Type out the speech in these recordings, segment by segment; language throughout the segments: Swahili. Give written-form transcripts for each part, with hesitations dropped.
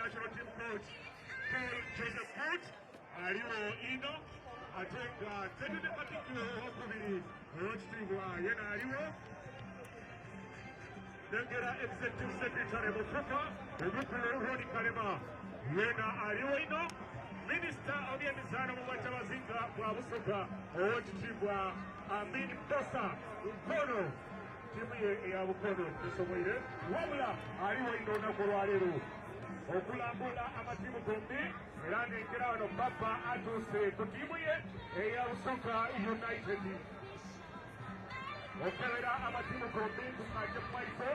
National team coach Paul Joseph Coach aliwo ino atenga tetete patikiro okubiri oyekitiibwa yena aliwo Dengera executive secretary Mufuka omukulu Roni Kalema yena aliwo ino Minister obyemizano mu Bwakyabazinga bwa Busoga oyekitiibwa Amin Bosa Nkono timu ye eya Bukono tusoboire wabula aliwo ino olunaku olwaleero okulambula amatimu gombi era n'engera wano papa atuuse ku tiimu ye eya Busoga United okebera amatimu gombi tukaje mu maiso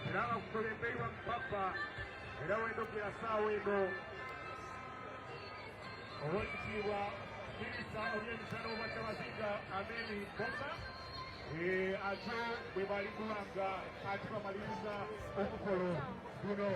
era nga kukulemberwa papa era wendogera saawa eno owekitiibwa minisita obyemizano Bwakyabazinga Ameni Bosa ate bwe bali kulanga ate bamaliriza omukolo guno